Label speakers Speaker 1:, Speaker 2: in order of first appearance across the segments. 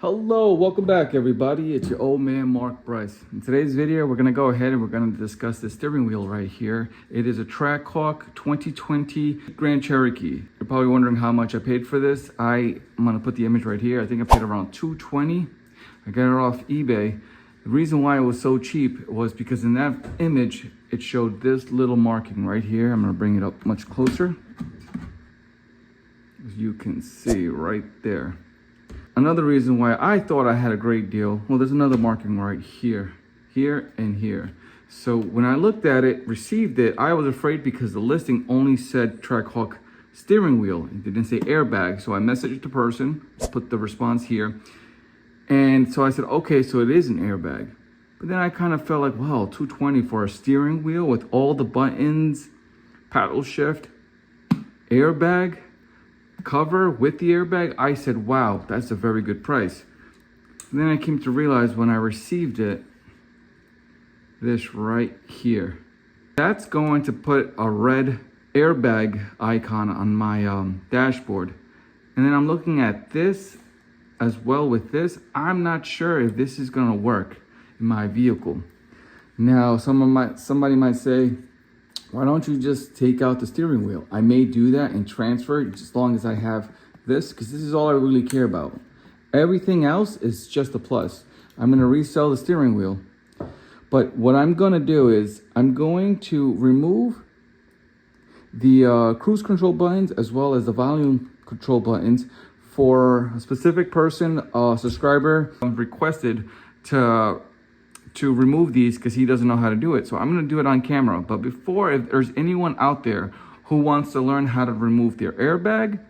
Speaker 1: Hello, welcome back everybody. It's your old man Mark Bryce. In today's video, we're going to go ahead and we're going to discuss the steering wheel right here. It is a Trackhawk 2020 Grand Cherokee. You're probably wondering how much I paid for this. I'm going to put the image right here. I think I paid around $220. I got it off eBay. The reason why it was so cheap was because in that image, it showed this little marking right here. I'm going to bring it up much closer. As you can see right there. Another reason why I thought I had a great deal, well, there's another marking right here, here, and here. So when I looked at it, received it, I was afraid because the listing only said Trackhawk steering wheel. It didn't say airbag. So I messaged the person, put the response here. And so I said, okay, so it is an airbag. But then I kind of felt like, wow, $220 for a steering wheel with all the buttons, paddle shift, airbag, cover with the airbag. I said, wow, that's a very good price. And then I came to realize when I received it, this right here, that's going to put a red airbag icon on my dashboard. And then I'm looking at this as well with this. I'm not sure if this is going to work in my vehicle. Now, somebody might say, why don't you just take out the steering wheel? I may do that and transfer it as long as I have this, because this is all I really care about. Everything else is just a plus. I'm going to resell the steering wheel. But what I'm going to do is I'm going to remove the cruise control buttons as well as the volume control buttons for a specific person, a subscriber requested to remove these because he doesn't know how to do it. So I'm going to do it on camera. But before, if there's anyone out there who wants to learn how to remove their airbag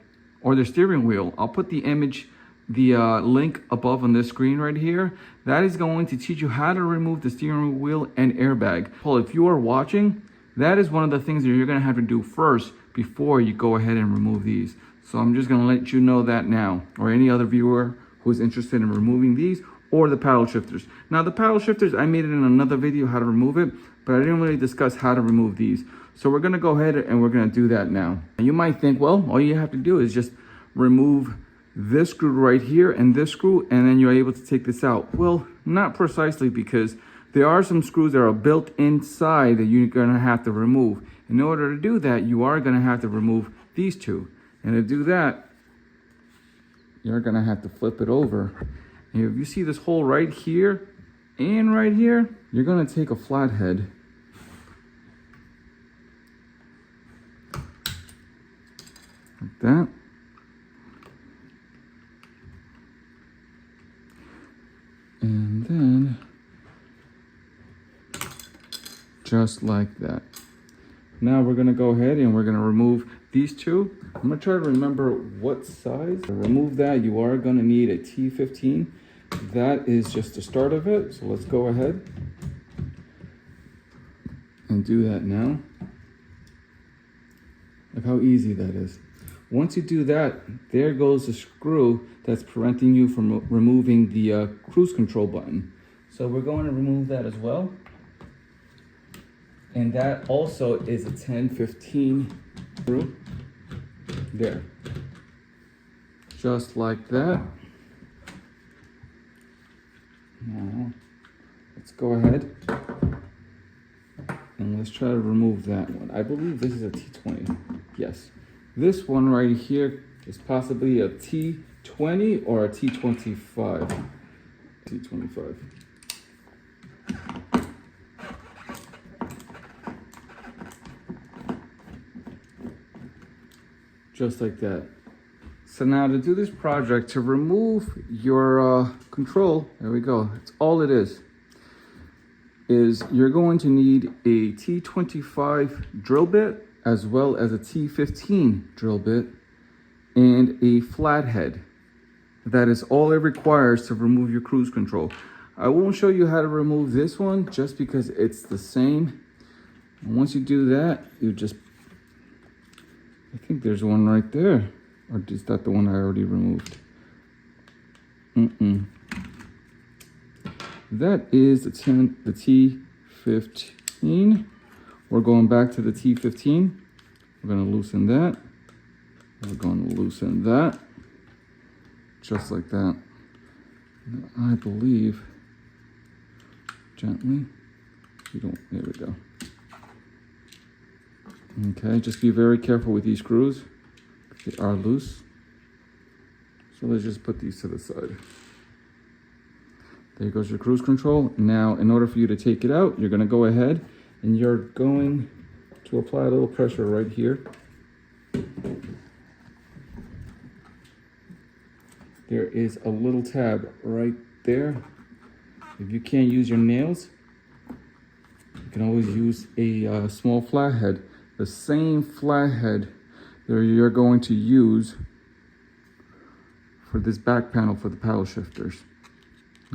Speaker 1: or their steering wheel, I'll put the image, the link above on this screen right here. That is going to teach you how to remove the steering wheel and airbag. Well, if you are watching, that is one of the things that you're going to have to do first before you go ahead and remove these. So I'm just going to let you know that now, or any other viewer who is interested in removing these, or the paddle shifters. Now the paddle shifters, I made it in another video how to remove it, but I didn't really discuss how to remove these. So we're gonna go ahead and we're gonna do that now. And you might think, well, all you have to do is just remove this screw right here and this screw, and then you're able to take this out. Well, not precisely, because there are some screws that are built inside that you're gonna have to remove. In order to do that, you are gonna have to remove these two. And to do that, you're gonna have to flip it over. If you see this hole right here and right here, you're going to take a flathead like that. And then just like that. Now we're going to go ahead and we're going to remove these two. I'm going to try to remember what size. To remove that, you are going to need a T15. That is just the start of it. So let's go ahead and do that now. Look how easy that is. Once you do that, there goes the screw that's preventing you from removing the cruise control button. So we're going to remove that as well. And that also is a 10-15 screw. There. Just like that. Now, let's go ahead and let's try to remove that one. I believe this is a T20. Yes. This one right here is possibly a T20 or a T25. T25. Just like that. So now to do this project, to remove your control, there we go. That's all it is you're going to need a T25 drill bit as well as a T15 drill bit and a flathead. That is all it requires to remove your cruise control. I won't show you how to remove this one just because it's the same. And once you do that, you just, I think there's one right there. Or is that the one I already removed? That is the T15. We're going back to the T15. We're going to loosen that. We're going to loosen that. Just like that. I believe, gently, you don't, there we go. Okay, just be very careful with these screws. They are loose. So let's just put these to the side. There goes your cruise control. Now, in order for you to take it out, you're gonna go ahead and you're going to apply a little pressure right here. There is a little tab right there. If you can't use your nails, you can always use a small flathead. The same flathead that you're going to use for this back panel for the paddle shifters.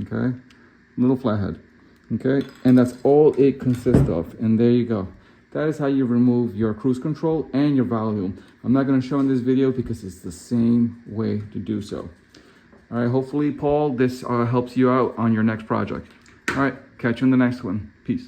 Speaker 1: Okay, little flathead. Okay, and that's all it consists of. And there you go. That is how you remove your cruise control and your volume. I'm not going to show in this video because it's the same way to do so. All right, hopefully, Paul, this helps you out on your next project. All right, catch you in the next one. Peace.